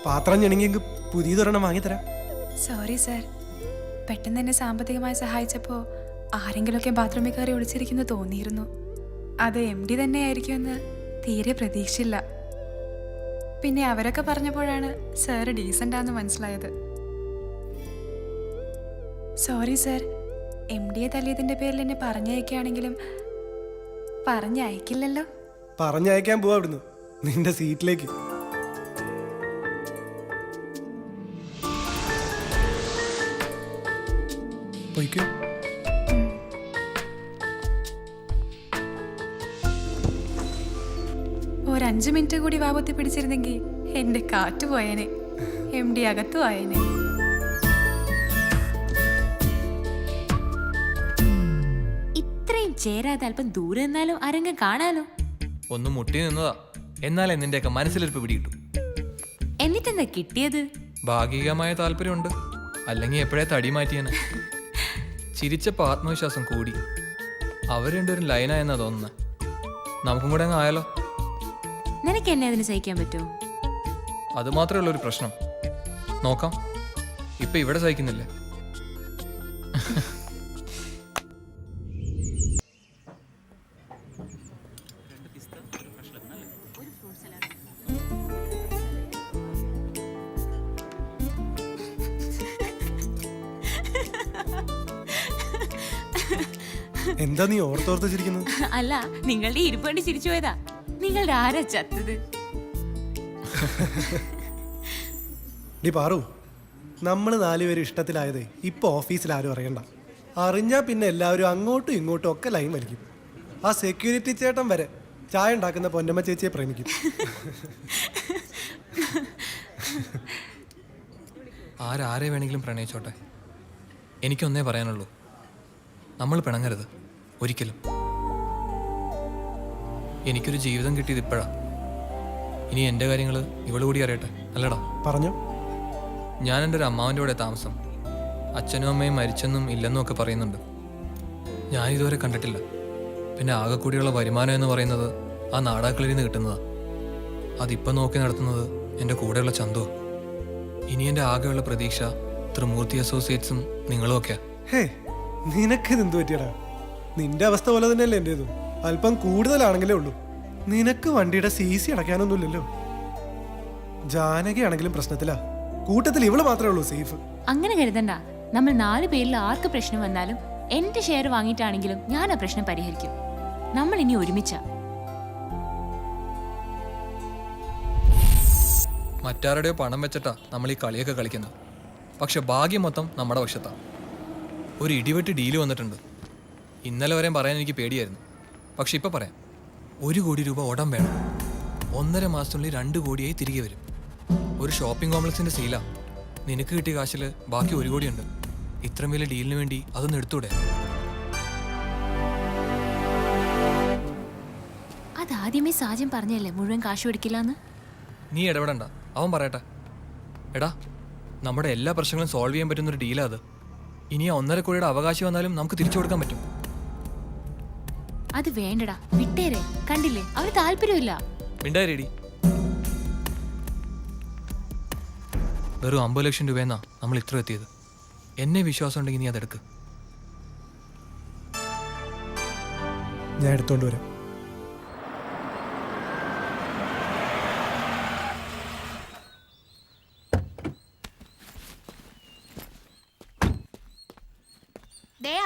പാത്രം ഞെണെങ്കിൽ പുതിയതൊരെണ്ണം വാങ്ങിത്തരാം. Sorry sir, പെട്ടെന്ന് എന്നെ സാമ്പത്തികമായി സഹായിച്ചപ്പോൾ ആരെങ്കിലുമൊക്കെ ബാത്റൂമിൽ കയറി ഒളിച്ചിരിക്കുന്നു തോന്നിയിരുന്നു. അത് MD തന്നെയായിരിക്കുമെന്ന് തീരെ പ്രതീക്ഷയില്ല. പിന്നെ അവരൊക്കെ പറഞ്ഞപ്പോഴാണ് സാറ് ഡീസൻ്റാന്ന് മനസ്സിലായത്. സോറി സർ, MDയെ തല്ലിയതിൻ്റെ പേരിൽ എന്നെ പറഞ്ഞയക്കുകയാണെങ്കിലും പറഞ്ഞയക്കില്ലല്ലോ. പറഞ്ഞയക്കാൻ പോവാ അവിടുന്ന് നിന്റെ സീറ്റിലേക്ക്. പോയിക്കോ. ഒരു 5 മിനിറ്റ് കൂടി വാപത്തി പിടിച്ചിരുന്നെങ്കിൽ എന്റെ കാറ്റ് പോയേനെ, MD അകത്തു ആയേനെ. ഇത്രയും ചേരാതെ അല്പം ദൂരെ നിന്നാലും ആരെങ്കിലും കാണാലോ. ഒന്ന് മുട്ടി നിന്നതാ, എന്നാലേ നിന്റെയൊക്കെ മനസ്സിലിരിപ്പ് പിടികിട്ടു. എന്നിട്ടെന്താ കിട്ടിയത്? ഭാഗികമായ താല്പര്യമുണ്ട്, അല്ലെങ്കിൽ എപ്പോഴേ തടി മാറ്റിയാണ്. ചിരിച്ചപ്പോൾ ആത്മവിശ്വാസം കൂടി. അവർ രണ്ടുപേരും ലൈനായെന്നാ തോന്നുന്നത്. നമുക്കും കൂടെ അങ്ങ് ആയാലോ? നിനക്ക് എന്നെ അതിന് സഹിക്കാൻ പറ്റുമോ? അത് മാത്രമേ ഉള്ളൊരു പ്രശ്നം. നോക്കാം, ഇപ്പൊ ഇവിടെ സഹിക്കുന്നില്ലേ? എന്താ നീ ഓർത്തോർത്ത് ചിരിക്കുന്നത്? അല്ല, നിങ്ങളുടെ ഇരിപ്പ് കണ്ട് ചിരിച്ചു പോയതാ. നിങ്ങളുടെ ആരാ ചത്തത്? നീ പാറു, നമ്മൾ 4 പേര് ഇഷ്ടത്തിലായതേ ഇപ്പൊ ഓഫീസിൽ ആരും അറിയണ്ട. അറിഞ്ഞാ പിന്നെ എല്ലാവരും അങ്ങോട്ടും ഇങ്ങോട്ടും ഒക്കെ ലൈൻ വലിക്കും. ആ സെക്യൂരിറ്റി ചേട്ടൻ വരെ ചായ ഉണ്ടാക്കുന്ന പൊന്നമ്മ ചേച്ചിയെ പ്രേമിക്കും. ആരെ വേണമെങ്കിലും പ്രണയിച്ചോട്ടെ, എനിക്കൊന്നേ പറയാനുള്ളൂ, നമ്മൾ പിണങ്ങരുത് ഒരിക്കലും. എനിക്കൊരു ജീവിതം കിട്ടിയത് ഇപ്പോഴാ. ഇനി എൻ്റെ കാര്യങ്ങൾ ഇവള് കൂടി അറിയട്ടെ, അല്ലടാ? പറഞ്ഞു. ഞാൻ എൻ്റെ ഒരു അമ്മാവൻ്റെ കൂടെ താമസം. അച്ഛനും അമ്മയും മരിച്ചെന്നും ഇല്ലെന്നും ഒക്കെ പറയുന്നുണ്ട്. ഞാനിതുവരെ കണ്ടിട്ടില്ല. പിന്നെ ആകെ കൂടിയുള്ള വരുമാനം എന്ന് പറയുന്നത് ആ നാടാക്കളിൽ നിന്ന് കിട്ടുന്നതാ. അതിപ്പം നോക്കി നടത്തുന്നത് എൻ്റെ കൂടെയുള്ള ചന്തുവാ. ഇനി എൻ്റെ ആകെയുള്ള പ്രതീക്ഷ ത്രിമൂർത്തി അസോസിയേറ്റ്സും നിങ്ങളും ഒക്കെയാ. ഹേ, നിനക്കിത് എന്ത് പറ്റിയടാ? നിന്റെ അവസ്ഥ പോലെ തന്നെയല്ലേ എൻ്റെതും. അല്പം കൂടുതലാണെങ്കിലേ ഉള്ളൂ. നിനക്ക് വണ്ടിയുടെ CC അടയ്ക്കാനൊന്നുമില്ലല്ലോ. ജാനകി ആണെങ്കിലും പ്രശ്നത്തിലാ. കൂട്ടത്തിൽ ഇവള് മാത്രമേ ഉള്ളൂ സേഫ്. അങ്ങനെ കരുതണ്ട. നമ്മൾ 4 പേരിൽ ആർക്ക് പ്രശ്നം വന്നാലും എന്റെ ഷെയർ വാങ്ങിയിട്ടാണെങ്കിലും ഞാൻ ആ പ്രശ്നം പരിഹരിക്കും. നമ്മൾ ഇനി ഒരുമിച്ചാ. മറ്റാരുടെയോ പണം വെച്ചിട്ടാ നമ്മൾ ഈ കളിയൊക്കെ കളിക്കുന്നത്. പക്ഷെ ഭാഗ്യം മൊത്തം നമ്മുടെ പക്ഷത്താ. ഒരു ഇടിവെട്ട് ഡീല് വന്നിട്ടുണ്ട്. ഇന്നലെ വരെയും പറയാൻ എനിക്ക് പേടിയായിരുന്നു. പക്ഷെ ഇപ്പം പറയാം, 1 കോടി രൂപ ഉടൻ വേണം. 1.5 മാസത്തിനുള്ളിൽ 2 കോടിയായി തിരികെ വരും. ഒരു ഷോപ്പിംഗ് കോംപ്ലക്സിന്റെ സീലാ. നിനക്ക് കിട്ടിയ കാശിൽ ബാക്കി 1 കോടിയുണ്ട്. ഇത്രയും വലിയ ഡീലിന് വേണ്ടി അതൊന്നും എടുത്തൂടെ? അതാദ്യമേ സാജൻ പറഞ്ഞല്ലേ മുഴുവൻ കാശ് കൊടുക്കില്ലാന്ന്. നീ ഇടപെടണ്ട, അവൻ പറയട്ടെ. എടാ, നമ്മുടെ എല്ലാ പ്രശ്നങ്ങളും സോൾവ് ചെയ്യാൻ പറ്റുന്നൊരു ഡീലാ അത്. ഇനി ആ 1.5 കോടിയുടെ അവകാശം വന്നാലും നമുക്ക് തിരിച്ചു കൊടുക്കാൻ പറ്റും. അത് വേണ്ടടാ, വിട്ടേരെ. കണ്ടില്ലേ, അവന് താല്പര്യമില്ല. മിണ്ടായിരേടി. വെറും 50 ലക്ഷം രൂപയെന്നാ നമ്മൾ ഇത്ര എത്തിയത്. എന്നെ വിശ്വാസം ഉണ്ടെങ്കിൽ നീ അതെടുക്ക്. ഞാൻ എടുത്തോണ്ട് വരാം.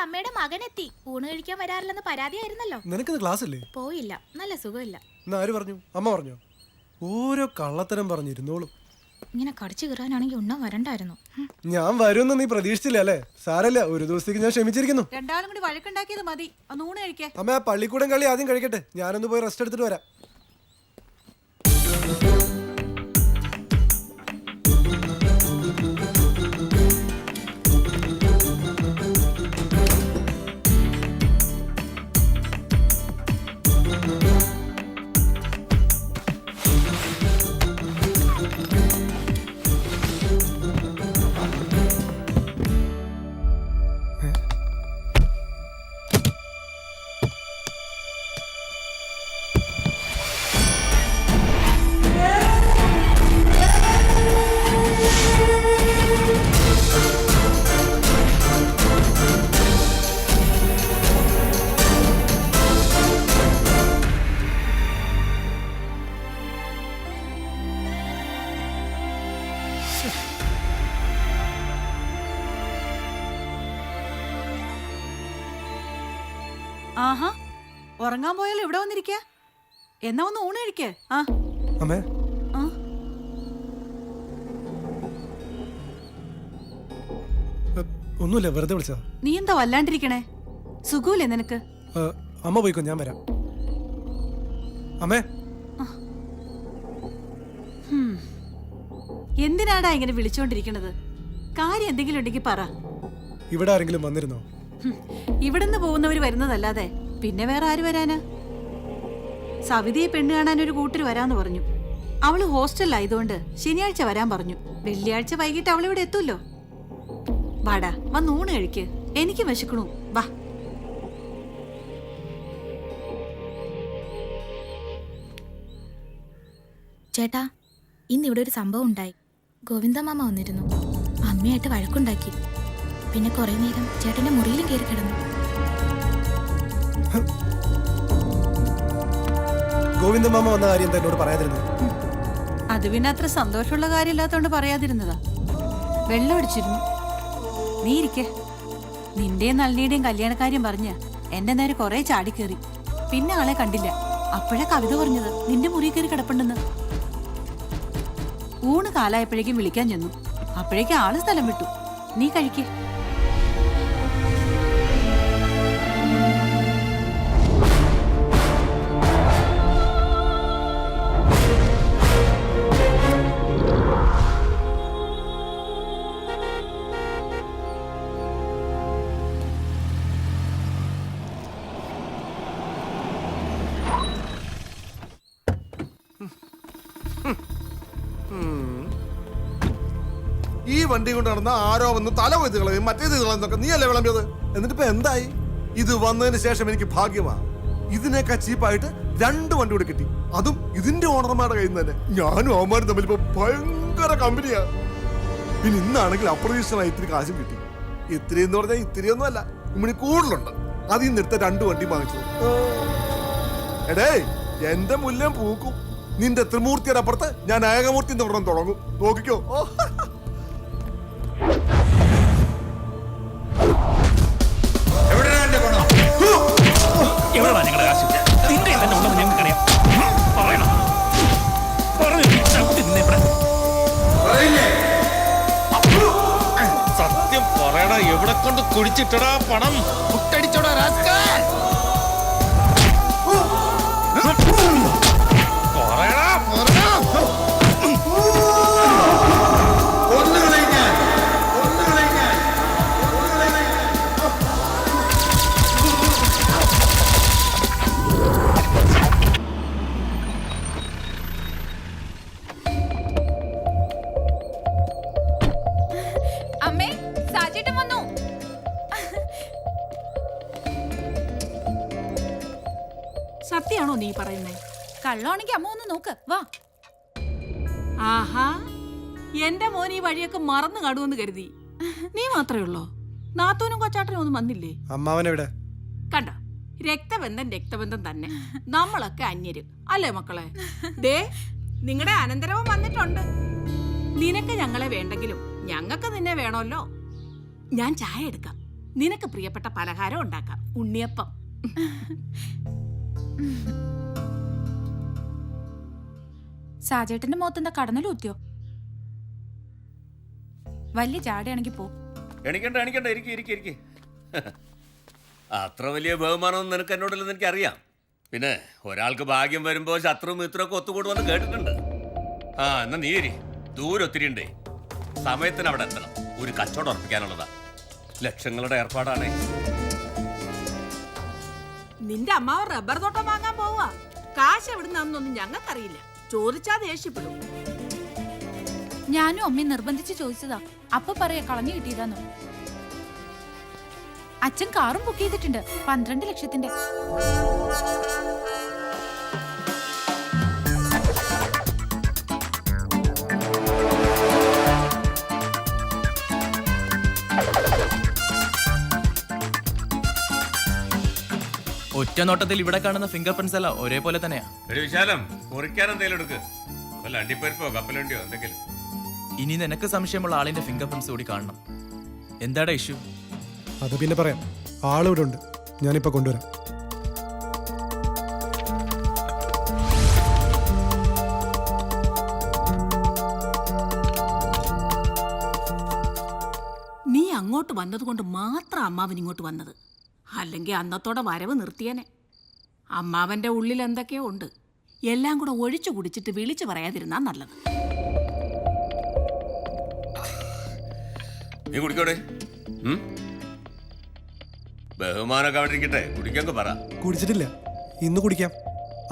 അമ്മയുടെ മകനെത്തി. ഊണ് കഴിക്കാൻ വരാറില്ലെന്ന് പരാതിയായിരുന്നല്ലോ. നിനക്കിന്ന് ക്ലാസ് അല്ലേ? പോയില്ല, നല്ല സുഖമില്ല. ആര് പറഞ്ഞു? അമ്മ പറഞ്ഞോ? ഓരോ കള്ളത്തരം പറഞ്ഞിരുന്നോളും. ഇങ്ങനെ കടിച്ചു കയറാനാണെങ്കിൽ ഉണ്ണാൻ വരണ്ടായിരുന്നു. ഞാൻ വരുമെന്ന് നീ പ്രതീക്ഷിച്ചില്ല അല്ലേ? സാരല്ല, ഒരു ദിവസത്തേക്ക് ഞാൻ ക്ഷമിച്ചിരിക്കുന്നു. രണ്ടാളും കൂടി വഴക്കുണ്ടാക്കിയത് മതി. ഒന്ന് ഊണ് കഴിക്കേ. അമ്മ, ആ പള്ളിക്കൂടം കളി ആദ്യം കഴിക്കട്ടെ. ഞാനൊന്ന് പോയി റെസ്റ്റ് എടുത്തിട്ട് വരാം. ആഹാ ഉറങ്ങാൻ പോയാലും ഇവിടെ വന്നിരിക്ക. എന്നാ ഒന്ന് ഊണ് കഴിക്ക്. ആ അമ്മേ ആ. ഒന്നുമില്ല, വെറുതെ വിളിച്ചതാ. നീ എന്താ വല്ലാണ്ടിരിക്കണേ? സുഖമില്ലേ നിനക്ക്? അമ്മ പോയിക്കോ, ഞാൻ വരാം. അമ്മേ എന്തിനാടാ ഇങ്ങനെ വിളിച്ചോണ്ടിരിക്കണത്? കാര്യം എന്തെങ്കിലും ഉണ്ടെങ്കിൽ പറ. ഇവിടെ ആരെങ്കിലും വന്നിരുന്നോ? ഇവിടുന്ന് പോകുന്നവര് വരുന്നതല്ലാതെ പിന്നെ വേറെ ആര് വരാനാ? സവിതയെ പെണ്ണ് കാണാൻ ഒരു കൂട്ടർ വരാന്ന് പറഞ്ഞു. അവള് ഹോസ്റ്റലിലായതുകൊണ്ട് ശനിയാഴ്ച വരാൻ പറഞ്ഞു. വെള്ളിയാഴ്ച വൈകിട്ട് അവളിവിടെ എത്തുമല്ലോ. വാടാ, വന്ന് ഊണ് കഴിക്ക്. എനിക്ക് വിശക്കണു. വാ. ചേട്ടാ, ഇന്ന് ഇവിടെ ഒരു സംഭവം ഉണ്ടായി. ഗോവിന്ദമാമ വന്നിരുന്നു. അമ്മയായിട്ട് വഴക്കുണ്ടാക്കി. പിന്നെ കുറെ നേരം ചേട്ടന്റെ മുറിയിലും കയറി കിടന്നു. ഗോവിന്ദമാമ വന്ന കാര്യം എന്താ എന്നോട് പറയാതിരുന്നത്? അത് പിന്നെ അത്ര സന്തോഷമുള്ള കാര്യമില്ലാത്തോണ്ട് പറയാതിരുന്നതാ. വെള്ളം അടിച്ചിരുന്നു. നീ ഇരിക്കേ. നിന്റെയും നളിനിയുടെയും കല്യാണക്കാര്യം പറഞ്ഞ് എന്റെ നേരെ കുറെ ചാടിക്കേറി. പിന്നെ ആളെ കണ്ടില്ല. അപ്പോഴാ കവിത പറഞ്ഞത് നിന്റെ മുറി കയറി കിടപ്പുണ്ടെന്ന്. ഊണ് കാലായപ്പോഴേക്കും വിളിക്കാൻ ചെന്നു. അപ്പോഴേക്കും ആള് സ്ഥലം വിട്ടു. നീ കഴിക്കേ. ഈ വണ്ടി കൊണ്ട് നടന്ന ആരോ വന്ന് തല കൊയ്ത് കളയും, മറ്റേത് കളയുന്നൊക്കെ നീ അല്ലേ വിളമ്പിയത്? എന്നിട്ടിപ്പോ എന്തായി? ഇത് വന്നതിന് ശേഷം എനിക്ക് ഭാഗ്യമാണ്. ഇതിനേക്കാൾ ചീപ്പായിട്ട് 2 വണ്ടി കൂടി കിട്ടി. അതും ഇതിന്റെ ഓണർമാരുടെ കയ്യിൽ നിന്ന് തന്നെ. ഞാനും അവന്മാരും തമ്മിൽ ഇപ്പൊ ഭയങ്കര കമ്പനിയാ. പിന്നെ ഇന്നാണെങ്കിൽ അപ്രതീക്ഷിതമായി ഇത്തിരി കാശും കിട്ടി. ഇത്തിരി എന്ന് പറഞ്ഞാൽ ഇത്തിരിയൊന്നും അല്ല, ഇമ്മണി കൂടുതലുണ്ട്. അതിൽ നിന്ന് എടുത്ത 2 വണ്ടി വാങ്ങിച്ചു. എടേ, എന്റെ മുല്യം പൂക്കും. നിന്റെ ത്രിമൂർത്തിയുടെ അപ്പുറത്ത് ഞാൻ ഏകമൂർത്തി എന്ന് പറഞ്ഞ് തുടങ്ങും. നോക്കിക്കോ. സത്യം പറയടാ, എവിടെ കൊണ്ട് കുടിച്ചിട്ടടാ പണം? കുട്ടടിച്ചോടാ രാസ്കൽ. പറയടാ, പറയടാ. അമ്മേ, സാജേട്ടൻ വന്നു. സത്യാണോ നീ പറയുന്നേ? കള്ളാണെങ്കിൽ അമ്മ ഒന്ന് നോക്ക്. വാ. ആഹാ, എന്റെ മോൻ ഈ വഴിയൊക്കെ മറന്നു കാണുമെന്ന് കരുതി. നീ മാത്രമേ ഉള്ളോ? നാത്തൂനും കൊച്ചാട്ടനും ഒന്നും വന്നില്ലേ? അമ്മാവനെവിടെ? കണ്ടോ, രക്തബന്ധം രക്തബന്ധം തന്നെ. നമ്മളൊക്കെ അന്യര് അല്ലേ മക്കളെ? ദേ, നിങ്ങളുടെ അനന്തരവും വന്നിട്ടുണ്ട്. നിനക്ക് ഞങ്ങളെ വേണ്ടെങ്കിലും ഞങ്ങൾക്ക് നിന്നെ വേണമല്ലോ. ഞാൻ ചായ എടുക്കാം. നിനക്ക് പ്രിയപ്പെട്ട പലഹാരം ഉണ്ടാക്കാം. ഉണ്ണിയപ്പം. സാജേട്ടന്റെ മുഖത്തെന്താ കടന്നലൂത്തിയോ? വലിയ ജാടയാണെങ്കിൽ പോ. എണിക്കണ്ട, ഇരിക്കെ. അത്ര വലിയ ബഹുമാനമൊന്നും നിനക്ക് എന്നോടില്ലെന്ന് എനിക്കറിയാം. പിന്നെ ഒരാൾക്ക് ഭാഗ്യം വരുമ്പോ ശത്രു മിത്രമൊക്കെ ഒത്തുകൂടുവന്ന് കേട്ടിട്ടുണ്ട്. ആ, എന്നാ നീ ദൂരം ഒത്തിരി ഉണ്ടേ. സമയത്തിന് അവിടെ എത്തണം. ഒരു കച്ചവടം ഉറപ്പിക്കാനുള്ളതാ. ലക്ഷങ്ങളുടെ ഏർപ്പാടാണേ. നിന്റെ അമ്മാവ് റബ്ബർ തോട്ടം വാങ്ങാൻ പോവാ. കാശ് എവിടുന്നൊന്നും ഞങ്ങൾക്കറിയില്ല. ചോദിച്ചാ ദേഷ്യപ്പെടും. ഞാനും അമ്മയും നിർബന്ധിച്ച് ചോദിച്ചതാ. അപ്പൊ പറയാ കളഞ്ഞു കിട്ടിയതാന്നു. അച്ഛൻ കാറും ബുക്ക് ചെയ്തിട്ടുണ്ട് 12 ലക്ഷത്തിന്റെ. ഒറ്റ നോട്ടത്തിൽ ഇവിടെ കാണുന്ന ഫിംഗർ പ്രിന്റ്സ് എല്ലാം ഒരേപോലെ തന്നെയാ. ഒരു വിശാലം കുറിക്കാൻ എന്തെങ്കിലും എടുക്ക്. വല്ല അണ്ടിപ്പരിപ്പോ കപ്പലണ്ടിയോ എന്തെങ്കിലും. ഇനി നിനക്ക് സംശയമുള്ള ആളിന്റെ ഫിംഗർ പ്രിന്റ്സ് കൂടി കാണണം. എന്താടാ ഇഷ്യൂ? അത് പിന്നെ പറയാം. ആളിവിടെ ഉണ്ട്, ഞാനിപ്പോ കൊണ്ടുവരാം. അങ്ങോട്ട് വന്നതുകൊണ്ട് മാത്രം അമ്മാവൻ ഇങ്ങോട്ട് വന്നത്. അല്ലെങ്കിൽ അന്നത്തോടെ വരവ് നിർത്തിയേനെ. അമ്മാവന്റെ ഉള്ളിൽ എന്തൊക്കെയോ ഉണ്ട്. എല്ലാം കൂടെ ഒഴിച്ചു കുടിച്ചിട്ട് വിളിച്ചു പറയാതിരുന്നാ നല്ലത്. നീ കുടിക്കോടെ. ബഹുമാനൊക്കെ അവിടെ ഇരിക്കട്ടെ, കുടിക്കൊക്കെ പറ. കുടിച്ചിട്ടില്ല, ഇന്ന് കുടിക്കാം.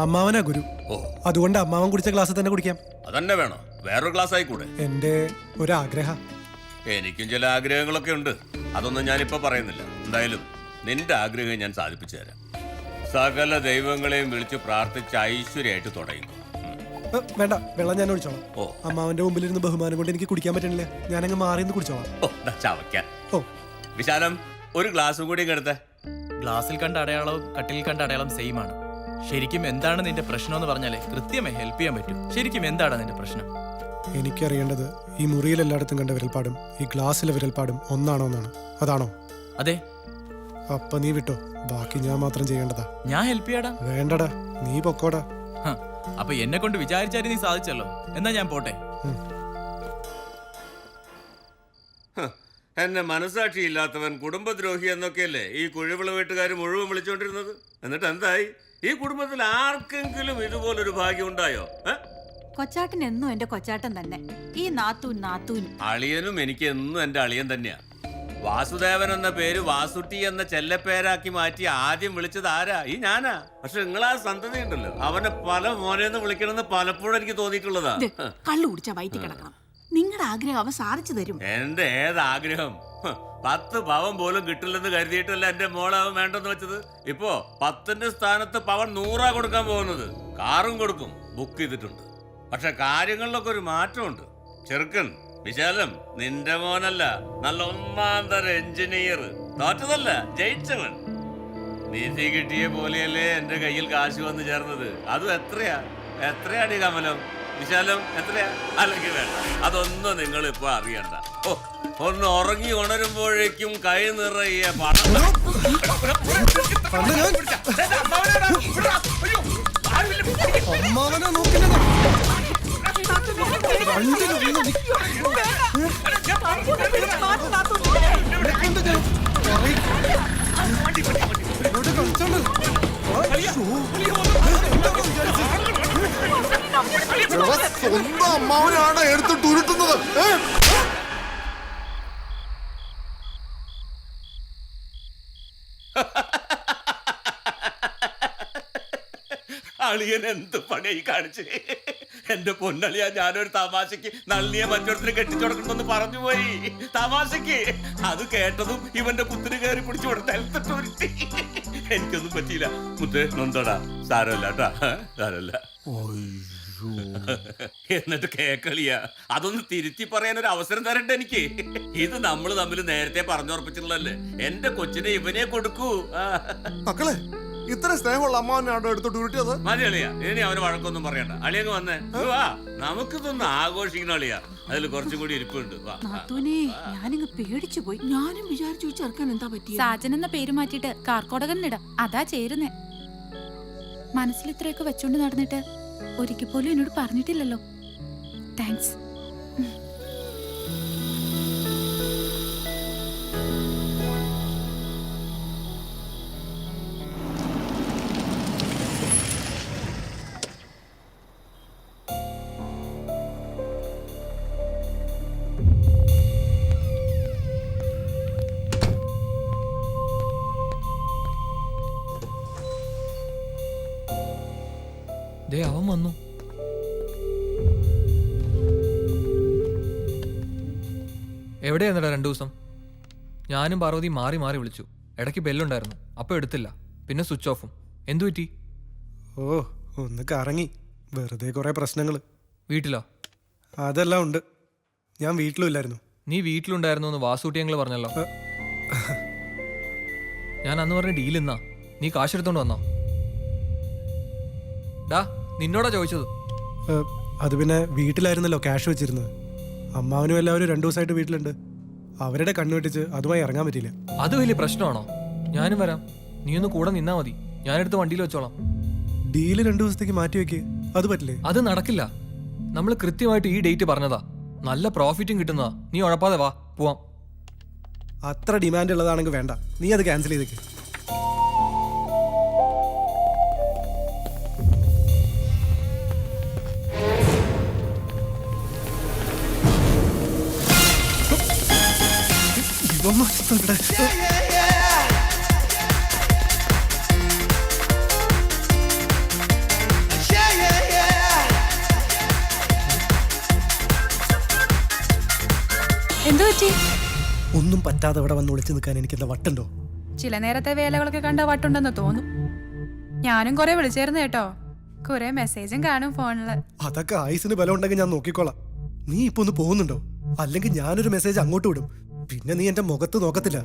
അമ്മാവനാ ഗുരു. ഓ, അതുകൊണ്ട് അമ്മാവൻ കുടിച്ച ഗ്ലാസ്സിൽ തന്നെ കുടിക്കാം. അതന്നെ വേണോ? വേറൊരു ഗ്ലാസ് ആയിക്കൂടെ? എൻ്റെ ഒരാഗ്രഹം. എനിക്കും ചില ആഗ്രഹങ്ങളൊക്കെ ഉണ്ട്. അതൊന്നും ഞാനിപ്പോ പറയുന്നില്ല. എന്തായാലും നിന്റെ ആഗ്രഹം ഞാൻ സാധിപ്പിച്ചു തരാം. സകല ദൈവങ്ങളെയും വിളിച്ച് പ്രാർത്ഥിച്ച് ഐശ്വര്യമായിട്ട് തുടങ്ങും. വേണ്ട, വെള്ളം ഞാൻ ഒഴിച്ചോളാം. ഓ. അമ്മാവന്റെ മുമ്പിലിരുന്ന് ബഹുമാനം കൊണ്ട് എനിക്ക് കുടിക്കാൻ പറ്റണില്ല. ഞാനങ്ങ് മാറി നിന്ന് കുടിച്ചോളാം. ഓ, ചവയ്ക്കാൻ. ഓ, വിശാലം, ഒരു ഗ്ലാസും കൂടി എടുത്തേ. ഗ്ലാസ്സിൽ കണ്ട അടയാളവും കട്ടിലിൽ കണ്ട അടയാളം സെയിം ആണ്. ശരിക്കും എന്താണ് നിന്റെ പ്രശ്നം എന്ന് പറഞ്ഞാലേ കൃത്യമായി ഹെൽപ്പ് ചെയ്യാൻ പറ്റും. ശരിക്കും എന്താണ് നിന്റെ പ്രശ്നം? എനിക്കറിയേണ്ടത് ഈ മുറിയിൽ എല്ലായിടത്തും കണ്ട വിരൽപ്പാടും ഈ ഗ്ലാസ്സിലെ വിരൽപ്പാടും ഒന്നാണോ എന്നാണ്. അതാണോ? അതെ. അപ്പൊ നീ വിട്ടോ, ബാക്കി ഞാൻ മാത്രം ചെയ്യേണ്ടതാ. ഞാൻ ഹെൽപ്പ് ചെയ്യാടാ. വേണ്ടടാ, നീ പൊക്കോടാ. അപ്പൊ എന്നെ കൊണ്ട് വിചാരിച്ചാലും നീ സാധിച്ചല്ലോ. എന്നാ ഞാൻ പോട്ടെ. എന്നെ മനസാക്ഷിയില്ലാത്തവൻ, കുടുംബദ്രോഹി എന്നൊക്കെയല്ലേ ഈ കുഴിവിള വീട്ടുകാർ മുഴുവൻ വിളിച്ചോണ്ടിരുന്നത്. എന്നിട്ട് എന്തായി? ഈ കുടുംബത്തിൽ ആർക്കെങ്കിലും ഇതുപോലൊരു ഭാഗ്യം ഉണ്ടായോ? കൊച്ചാട്ടൻ എന്നും എന്റെ കൊച്ചാട്ടൻ തന്നെ. ഈ നാത്തൂനും അളിയനും എനിക്ക് എന്നും എന്റെ അളിയൻ തന്നെയാ. വാസുദേവൻ എന്ന പേര് വാസുട്ടി എന്ന ചെല്ലപ്പേരാക്കി മാറ്റി ആദ്യം വിളിച്ചത് ആരാ? ഈ ഞാനാ. പക്ഷെ നിങ്ങളാ സന്തതി ഉണ്ടല്ലോ, അവനെ പല മോനെന്ന് വിളിക്കണമെന്ന് പലപ്പോഴും എനിക്ക് തോന്നിയിട്ടുള്ളതാ. കള്ളു കുടിച്ചാ വയറ്റി കിടക്കണം. നിങ്ങളുടെ ആഗ്രഹം അവ സാധിച്ചു തരും. എന്റെ ഏതാഗ്രഹം? 10 പവൻ പോലും കിട്ടില്ലെന്ന് കരുതിയിട്ടല്ല എന്റെ മോളാവൻ വേണ്ടെന്ന് വെച്ചത്. ഇപ്പോ 10ന്റെ സ്ഥാനത്ത് പവൻ 100 കൊടുക്കാൻ പോകുന്നത്. കാറും കൊടുക്കും, ബുക്ക് ചെയ്തിട്ടുണ്ട്. പക്ഷെ കാര്യങ്ങളിലൊക്കെ ഒരു മാറ്റമുണ്ട്. ചെറുക്കൻ വിശാലം നിന്റെ മോനല്ല, നല്ല 1ാം തരം എഞ്ചിനീയർ. തോറ്റതല്ല, ജയിച്ചവൻ. നീതി കിട്ടിയ പോലെയല്ലേ എന്റെ കയ്യിൽ കാശ് വന്ന് ചേർന്നത്. അതും എത്രയാടി കമലം? വിശാലം എത്രയാ? അല്ലെങ്കിൽ വേണ്ട, അതൊന്നും നിങ്ങൾ ഇപ്പൊ അറിയണ്ട. ഓ, ഒന്ന് ഉറങ്ങി ഉണരുമ്പോഴേക്കും കൈ നിറയെ പണം. അമ്മാവനെ നോക്കില്ലടാ. സ്വന്തം അമ്മാവനാണ് എടുത്തിട്ട് ഉരുട്ടുന്നത്. അളിയൻ എന്ത് പണിയായി കാണിച്ച്? എന്റെ പൊന്നളിയാ, ഞാനൊരു തമാശക്ക് നള്ളിയെ മറ്റൊരുത്തിന് കെട്ടിച്ചുടക്കണമെന്ന് പറഞ്ഞു പോയി. തമാശക്ക്. അത് കേട്ടതും ഇവന്റെ കുത്തിന് കയറി പിടിച്ചു കൊടുത്ത് എനിക്കൊന്നും പറ്റിയില്ല. മുത്തേ നൊന്തോടാ. സാരമല്ല കേട്ടാ, സാരമല്ല. എന്നിട്ട് കേക്കളിയാ, അതൊന്ന് തിരുത്തി പറയാൻ ഒരു അവസരം തരണ്ട എനിക്ക്. ഇത് നമ്മൾ തമ്മിൽ നേരത്തെ പറഞ്ഞുറപ്പിച്ചിട്ടുള്ളല്ലേ. എന്റെ കൊച്ചിനെ ഇവനെ കൊടുക്കൂ. മക്കളെ, ഇത്ര സ്നേഹമുള്ള അമ്മാവനാണോ എടുത്തിട്ട് ഉരുട്ടിയത്? മതി അളിയാ, ഇനി അവന് വഴക്കൊന്നും പറയണ്ട. അളിയങ്ങ് വന്നേ, വാ, നമുക്കിതൊന്ന് ആഘോഷിക്കണം അളിയാ. അതിൽ കുറച്ചും കൂടി ഇരിപ്പുണ്ട്. നാത്തൂനെ, ഞാനിങ്ങ് പേടിച്ചു പോയി. ഞാനും വിചാരിച്ചു ചേർക്കാൻ എന്താ പറ്റിയ. സാജൻ എന്ന പേര് മാറ്റിയിട്ട് കാർക്കോടകന്നിടാം, അതാ ചേരുന്നേ. മനസ്സിൽ ഇത്രയൊക്കെ വെച്ചോണ്ട് നടന്നിട്ട് ഒരിക്കൽ പോലും എന്നോട് പറഞ്ഞിട്ടില്ലല്ലോ. താങ്ക്സ്. ദേ അവൻ വന്നു. എവിടെയായിരുന്നടാ 2 ദിവസം? ഞാനും പാർവതി മാറി മാറി വിളിച്ചു. ഇടയ്ക്ക് ബെല്ലുണ്ടായിരുന്നു, അപ്പോൾ എടുത്തില്ല. പിന്നെ സ്വിച്ച് ഓഫും. എന്തു പറ്റി? ഓ, ഒന്ന് കറങ്ങി. വെറുതെ കുറെ പ്രശ്നങ്ങൾ. വീട്ടിലോ? അതെല്ലാം ഉണ്ട്. ഞാൻ വീട്ടിലും ഇല്ലായിരുന്നു. നീ വീട്ടിലുണ്ടായിരുന്നു എന്ന് വാസൂട്ടി ഞങ്ങൾ പറഞ്ഞല്ലോ. ഞാൻ അന്ന് പറഞ്ഞ ഡീൽ എന്നാ? നീ കാശെടുത്തോണ്ട് വന്നോ? ഡാ, നിന്നോടാ ചോദിച്ചത്. അത് പിന്നെ വീട്ടിലായിരുന്നല്ലോ ക്യാഷ് വെച്ചിരുന്നത്. അമ്മാവനും എല്ലാവരും 2 ദിവസമായിട്ട് വീട്ടിലുണ്ട്. അവരുടെ കണ്ണു വെട്ടിച്ച് അതുമായി ഇറങ്ങാൻ പറ്റിയില്ല. അത് വലിയ പ്രശ്നമാണോ? ഞാനും വരാം, നീ ഒന്ന് കൂടെ നിന്നാ മതി. ഞാനെടുത്ത് വണ്ടിയിൽ വെച്ചോളാം. ഡീല് 2 ദിവസത്തേക്ക് മാറ്റി വെക്ക്. അത് പറ്റില്ലേ? അത് നടക്കില്ല. നമ്മൾ കൃത്യമായിട്ട് ഈ ഡേറ്റ് പറഞ്ഞതാ. നല്ല പ്രോഫിറ്റും കിട്ടുന്നതാ. നീ ഉഴപ്പാതെ വാ, പോവാം. അത്ര ഡിമാൻഡ് ഉള്ളതാണെങ്കിൽ വേണ്ട, നീ അത് ക്യാൻസൽ ചെയ്തേക്ക്. എന്തു പറ്റി? ഒന്നും പറ്റാതെ ഇവിടെ വന്ന് ഒളിച്ചു നിൽക്കാൻ എനിക്ക് എന്താ വട്ടുണ്ടോ? ചില നേരത്തെ വേലകളൊക്കെ കണ്ട വട്ടുണ്ടെന്ന് തോന്നും. ഞാനും കുറെ വിളിച്ചായിരുന്നു കേട്ടോ. കുറെ മെസ്സേജും കാണും ഫോണില്. അതൊക്കെ ആയുസിന് ബലം ഉണ്ടെങ്കിൽ ഞാൻ നോക്കിക്കോളാം. നീ ഇപ്പൊ ഒന്ന് പോകുന്നുണ്ടോ? അല്ലെങ്കിൽ ഞാനൊരു മെസ്സേജ് അങ്ങോട്ട് വിടും, പിന്നെ നീ എന്റെ മുഖത്ത് നോക്കത്തില്ല.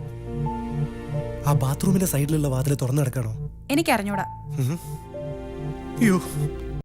ആ ബാത്റൂമിന്റെ സൈഡിലുള്ള വാതിൽ തുറന്നു കിടക്കാണോ? എനിക്കറിഞ്ഞൂടാ. അയ്യോ,